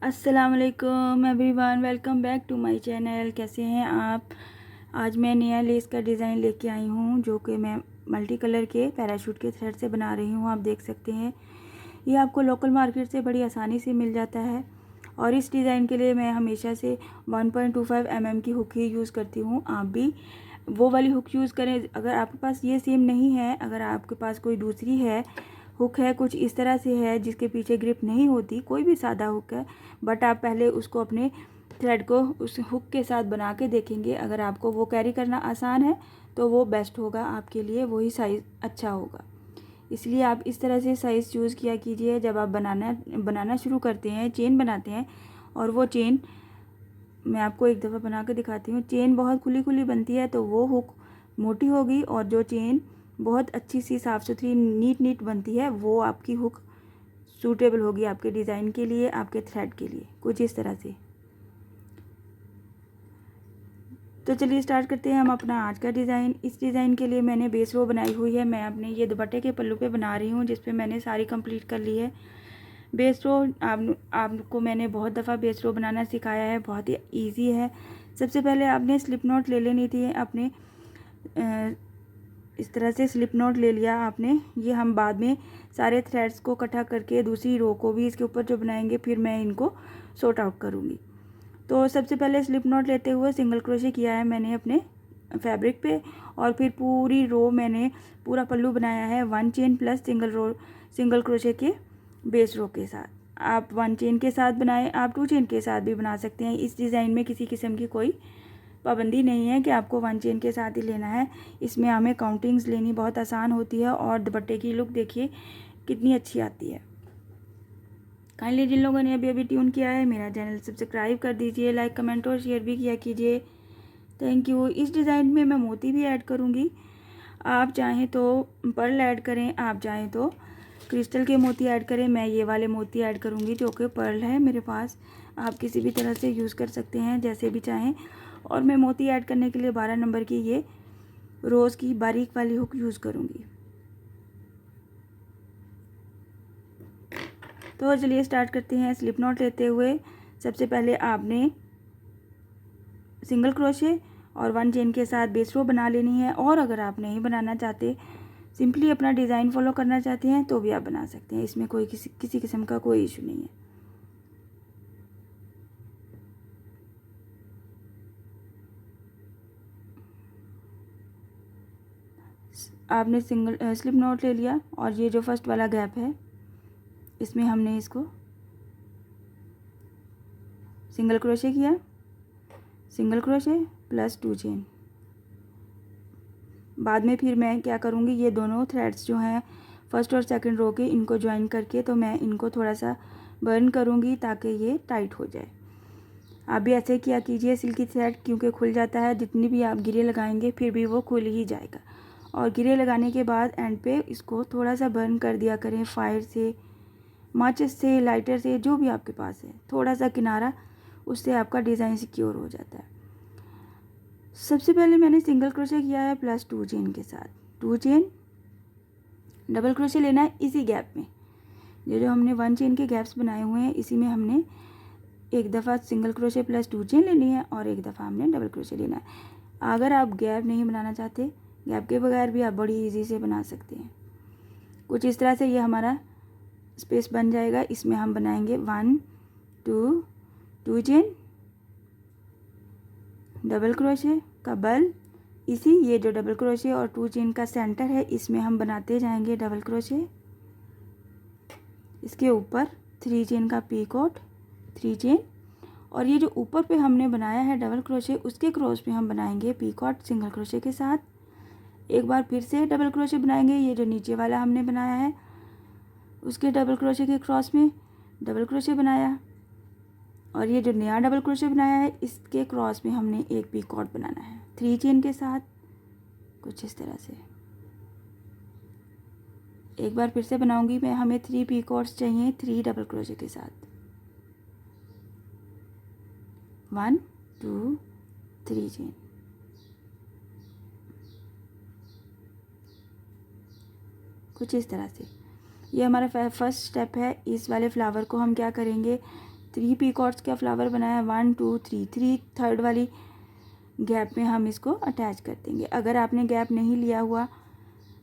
अस्सलाम वालेकुम everyone, welcome back to my channel. कैसे हैं आप? आज मैं नया लेस का डिज़ाइन लेके आई हूँ जो कि मैं मल्टी कलर के पैराशूट के थ्रेड से बना रही हूँ। आप देख सकते हैं ये आपको लोकल मार्केट से बड़ी आसानी से मिल जाता है। और इस डिज़ाइन के लिए मैं हमेशा से 1.25 mm की हुक ही यूज़ करती हूँ। आप भी वो वाली हुक यूज़ करें। अगर आपके पास ये सेम नहीं है, अगर आपके पास कोई दूसरी है हुक है, कुछ इस तरह से है जिसके पीछे ग्रिप नहीं होती, कोई भी सादा हुक है, बट आप पहले उसको अपने थ्रेड को उस हुक के साथ बना के देखेंगे। अगर आपको वो कैरी करना आसान है तो वो बेस्ट होगा आपके लिए, वही साइज़ अच्छा होगा। इसलिए आप इस तरह से साइज़ चूज़ किया कीजिए जब आप बनाना शुरू करते हैं, चेन बनाते हैं। और वो चेन मैं आपको एक दफ़ा बना के दिखाती हूँ। चेन बहुत खुली खुली बनती है तो वो हुक मोटी होगी, और जो चेन बहुत अच्छी सी साफ़ सुथरी नीट बनती है वो आपकी हुक सूटेबल होगी आपके डिज़ाइन के लिए, आपके थ्रेड के लिए, कुछ इस तरह से। तो चलिए स्टार्ट करते हैं हम अपना आज का डिज़ाइन। इस डिज़ाइन के लिए मैंने बेस रो बनाई हुई है। मैं अपने ये दुपट्टे के पल्लू पे बना रही हूँ जिस पे मैंने सारी कंप्लीट कर ली है। बेस रो आपको मैंने बहुत दफ़ा बेस रो बनाना सिखाया है, बहुत ही ईजी है। सबसे पहले आपने स्लिप नॉट ले लेनी थी। आपने इस तरह से स्लिप नॉट ले लिया आपने। ये हम बाद में सारे थ्रेड्स को इकट्ठा करके दूसरी रो को भी इसके ऊपर जो बनाएंगे, फिर मैं इनको सॉर्ट आउट करूँगी। तो सबसे पहले स्लिप नॉट लेते हुए सिंगल क्रोशे किया है मैंने अपने फैब्रिक पे, और फिर पूरी रो मैंने पूरा पल्लू बनाया है 1 चेन प्लस सिंगल क्रोशे के बेस रो के साथ। आप 1 चेन के साथ बनाएं, आप 2 चेन के साथ भी बना सकते हैं। इस डिज़ाइन में किसी किस्म की कोई पाबंदी नहीं है कि आपको 1 चेन के साथ ही लेना है। इसमें हमें काउंटिंग्स लेनी बहुत आसान होती है, और दुपट्टे की लुक देखिए कितनी अच्छी आती है। काइंडली जिन लोगों ने अभी अभी ट्यून किया है मेरा चैनल सब्सक्राइब कर दीजिए, लाइक कमेंट और शेयर भी किया कीजिए। Thank you. इस डिज़ाइन में मैं मोती भी ऐड करूँगी। आप चाहें तो पर्ल ऐड करें, आप चाहें तो क्रिस्टल के मोती ऐड करें। मैं ये वाले मोती ऐड करूँगी जो कि पर्ल है मेरे पास। आप किसी भी तरह से यूज़ कर सकते हैं जैसे भी चाहें। और मैं मोती ऐड करने के लिए 12 नंबर की ये रोज़ की बारीक वाली हुक यूज़ करूँगी। तो चलिए स्टार्ट करते हैं। स्लिप नॉट लेते हुए सबसे पहले आपने सिंगल क्रोशे और 1 चेन के साथ बेस रो बना लेनी है। और अगर आप नहीं बनाना चाहते, सिंपली अपना डिज़ाइन फॉलो करना चाहते हैं तो भी आप बना सकते हैं। इसमें कोई किसी किस्म का कोई इशू नहीं है। आपने स्लिप नॉट ले लिया, और ये जो फर्स्ट वाला गैप है इसमें हमने इसको सिंगल क्रोशे किया, सिंगल क्रोशे प्लस 2 चेन। बाद में फिर मैं क्या करूँगी, ये दोनों थ्रेड्स जो हैं फर्स्ट और सेकंड रो के, इनको ज्वाइन करके तो मैं इनको थोड़ा सा बर्न करूँगी ताकि ये टाइट हो जाए। आप भी ऐसे किया कीजिए। सिल्की थ्रेड क्योंकि खुल जाता है, जितनी भी आप गिरे लगाएंगे फिर भी वो खुल ही जाएगा। और गिरे लगाने के बाद एंड पे इसको थोड़ा सा बर्न कर दिया करें, फायर से, माचिस से, लाइटर से, जो भी आपके पास है, थोड़ा सा किनारा, उससे आपका डिज़ाइन सिक्योर हो जाता है। सबसे पहले मैंने सिंगल क्रोशे किया है प्लस 2 चेन के साथ। 2 चेन, डबल क्रोशे लेना है इसी गैप में। ये जो हमने 1 चेन के गैप्स बनाए हुए हैं इसी में हमने एक दफ़ा सिंगल क्रोशे प्लस 2 चेन लेनी है, और एक दफ़ा हमने डबल क्रोशे लेना है। अगर आप गैप नहीं बनाना चाहते, गैप के बगैर भी आप बड़ी इजी से बना सकते हैं। कुछ इस तरह से ये हमारा स्पेस बन जाएगा। इसमें हम बनाएंगे 1 2 चेन, डबल क्रोशे का बल, इसी ये जो डबल क्रोशे और 2 चेन का सेंटर है इसमें हम बनाते जाएंगे डबल क्रोशे। इसके ऊपर 3 चेन का पीकॉट, 3 चेन, और ये जो ऊपर पे हमने बनाया है डबल क्रोशे उसके क्रॉस पे हम बनाएंगे पीकॉट सिंगल क्रोशे के साथ। एक बार फिर से डबल क्रोशे बनाएंगे। ये जो नीचे वाला हमने बनाया है उसके डबल क्रोशे के क्रॉस में डबल क्रोशे बनाया, और ये जो नया डबल क्रोशे बनाया है इसके क्रॉस में हमने एक पीकॉट बनाना है 3 चेन के साथ, कुछ इस तरह से। एक बार फिर से बनाऊंगी मैं। हमें 3 पीकॉट्स चाहिए 3 डबल क्रोशे के साथ। 1 2 3 चेन। कुछ इस तरह से। ये हमारा फर्स्ट स्टेप है। इस वाले फ्लावर को हम क्या करेंगे, 3 पीकॉट्स का फ्लावर बनाया, 1 2 3 थर्ड वाली गैप में हम इसको अटैच कर देंगे। अगर आपने गैप नहीं लिया हुआ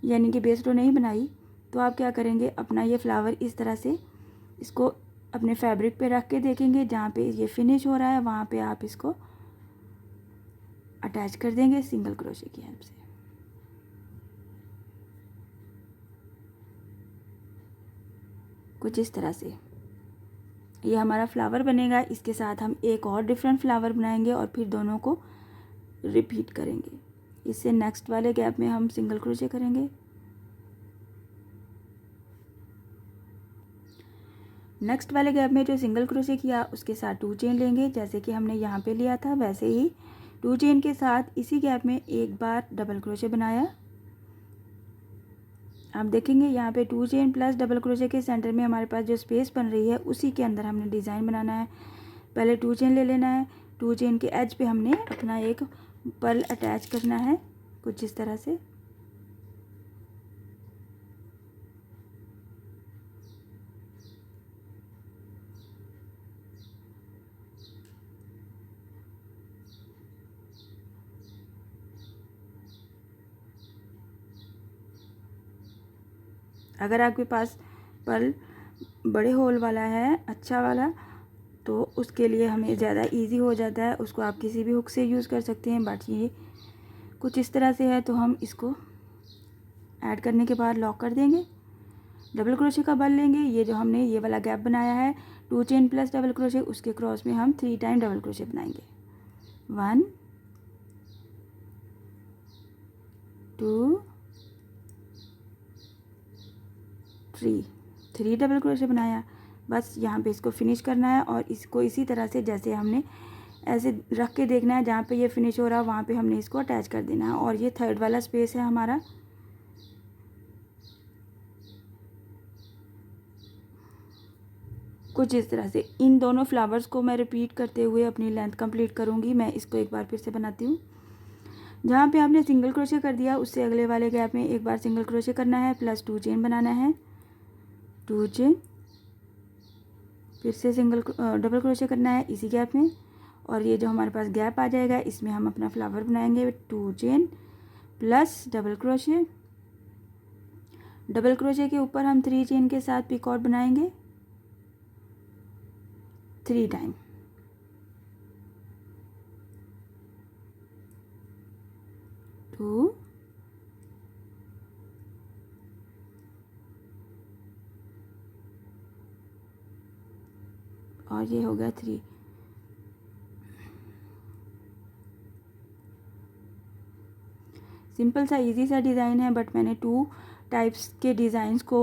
यानी कि बेस रो नहीं बनाई तो आप क्या करेंगे, अपना ये फ्लावर इस तरह से इसको अपने फैब्रिक पे रख के देखेंगे, जहाँ पे ये फिनिश हो रहा है वहाँ पे आप इसको अटैच कर देंगे सिंगल क्रोशे की हेल्प से। कुछ इस तरह से ये हमारा फ्लावर बनेगा। इसके साथ हम एक और डिफरेंट फ्लावर बनाएंगे और फिर दोनों को रिपीट करेंगे। इससे नेक्स्ट वाले गैप में हम सिंगल क्रोशे करेंगे। नेक्स्ट वाले गैप में जो सिंगल क्रोशे किया उसके साथ 2 चेन लेंगे, जैसे कि हमने यहाँ पे लिया था वैसे ही 2 चेन के साथ इसी गैप में एक बार डबल क्रोशे बनाया। आप देखेंगे यहाँ पे 2 चेन प्लस डबल क्रोशे के सेंटर में हमारे पास जो स्पेस बन रही है उसी के अंदर हमने डिज़ाइन बनाना है। पहले 2 चेन ले लेना है, 2 चेन के एज पे हमने अपना एक पर्ल अटैच करना है कुछ इस तरह से। अगर आपके पास पर्ल बड़े होल वाला है अच्छा वाला तो उसके लिए हमें ज़्यादा इजी हो जाता है, उसको आप किसी भी हुक से यूज़ कर सकते हैं। बट ये कुछ इस तरह से है तो हम इसको ऐड करने के बाद लॉक कर देंगे। डबल क्रोशे का बल लेंगे, ये जो हमने ये वाला गैप बनाया है 2 चेन प्लस डबल क्रोशे उसके क्रॉस में हम 3 टाइम डबल क्रोशे बनाएंगे। 1 2 3 डबल क्रोशे बनाया। बस यहाँ पे इसको फिनिश करना है और इसको इसी तरह से जैसे हमने ऐसे रख के देखना है, जहाँ पे ये फिनिश हो रहा है वहाँ पे हमने इसको अटैच कर देना है। और ये थर्ड वाला स्पेस है हमारा, कुछ इस तरह से इन दोनों फ्लावर्स को मैं रिपीट करते हुए अपनी लेंथ कंप्लीट करूँगी। मैं इसको एक बार फिर से बनाती हूँ। जहाँ पे आपने सिंगल क्रोशे कर दिया उससे अगले वाले गैप में एक बार सिंगल क्रोशे करना है प्लस 2 चेन बनाना है, 2 चेन फिर से डबल क्रोशे करना है इसी गैप में। और ये जो हमारे पास गैप आ जाएगा इसमें हम अपना फ्लावर बनाएंगे 2 chain plus double crochet. Double crochet के ऊपर हम 3 चेन के साथ पिकॉट बनाएंगे 3 टाइम। और ये हो गया 3। सिंपल सा इजी सा डिज़ाइन है बट मैंने 2 टाइप्स के डिज़ाइंस को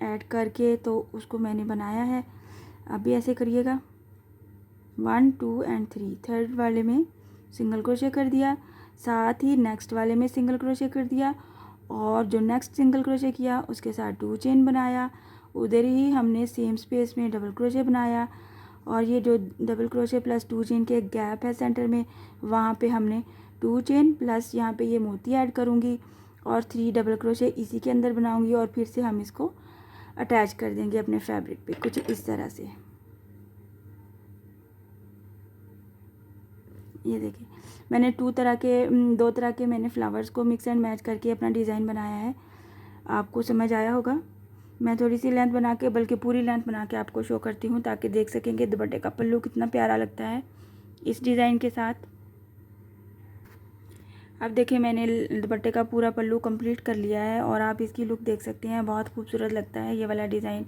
ऐड करके तो उसको मैंने बनाया है। आप भी ऐसे करिएगा। 1 2 एंड 3 थर्ड वाले में सिंगल क्रोशे कर दिया, साथ ही नेक्स्ट वाले में सिंगल क्रोशे कर दिया और जो नेक्स्ट सिंगल क्रोशे किया उसके साथ 2 चेन बनाया, उधर ही हमने सेम स्पेस में डबल क्रोशे बनाया और ये जो डबल क्रोशे प्लस 2 चेन के गैप है सेंटर में वहाँ पे हमने 2 चेन प्लस यहाँ पे ये मोती ऐड करूँगी और 3 डबल क्रोशे इसी के अंदर बनाऊँगी और फिर से हम इसको अटैच कर देंगे अपने फैब्रिक पे कुछ इस तरह से। ये देखिए मैंने 2 तरह के मैंने फ्लावर्स को मिक्स एंड मैच करके अपना डिज़ाइन बनाया है। आपको समझ आया होगा। मैं थोड़ी सी लेंथ बना के बल्कि पूरी लेंथ बना के आपको शो करती हूँ ताकि देख सकेंगे दुपट्टे का पल्लू कितना प्यारा लगता है इस डिज़ाइन के साथ। अब देखिए मैंने दुपट्टे का पूरा पल्लू कंप्लीट कर लिया है और आप इसकी लुक देख सकते हैं, बहुत खूबसूरत लगता है ये वाला डिज़ाइन।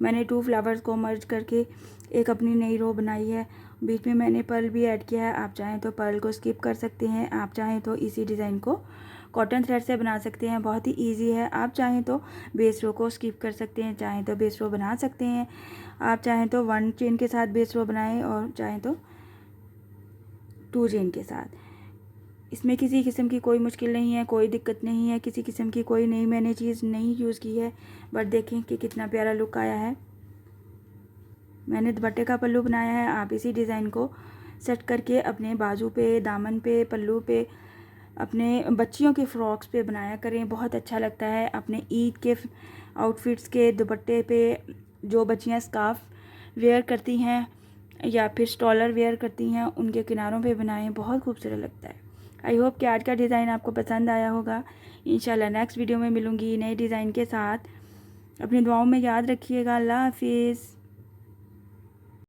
मैंने 2 फ्लावर्स को मर्ज करके एक अपनी नई रो बनाई है, बीच में मैंने पर्ल भी ऐड किया है। आप चाहें तो पर्ल को स्किप कर सकते हैं, आप चाहें तो इसी डिज़ाइन को कॉटन थ्रेड से बना सकते हैं, बहुत ही इजी है। आप चाहें तो बेस रो को स्किप कर सकते हैं, चाहें तो बेस रो बना सकते हैं। आप चाहें तो 1 चेन के साथ बेस रो बनाएं और चाहें तो 2 चेन के साथ। इसमें किसी किस्म की कोई मुश्किल नहीं है, कोई दिक्कत नहीं है, किसी किस्म की कोई नई मैंने चीज़ नहीं यूज़ की है। बट देखें कि कितना प्यारा लुक आया है। मैंने दुपट्टे का पल्लू बनाया है, आप इसी डिज़ाइन को सेट करके अपने बाजू पे, दामन पे, पल्लू पे, अपने बच्चियों के फ्रॉक्स पे बनाया करें, बहुत अच्छा लगता है। अपने ईद के आउटफिट्स के दुपट्टे पे जो बच्चियां स्कार्फ वेयर करती हैं या फिर स्टॉलर वेयर करती हैं, उनके किनारों पे बनाएं, बहुत खूबसूरत लगता है। आई होप कि आज का डिज़ाइन आपको पसंद आया होगा। इंशाल्लाह नेक्स्ट वीडियो में मिलूँगी नए डिज़ाइन के साथ। अपनी दुआओं में याद रखिएगा। अल्लाह हाफिज़।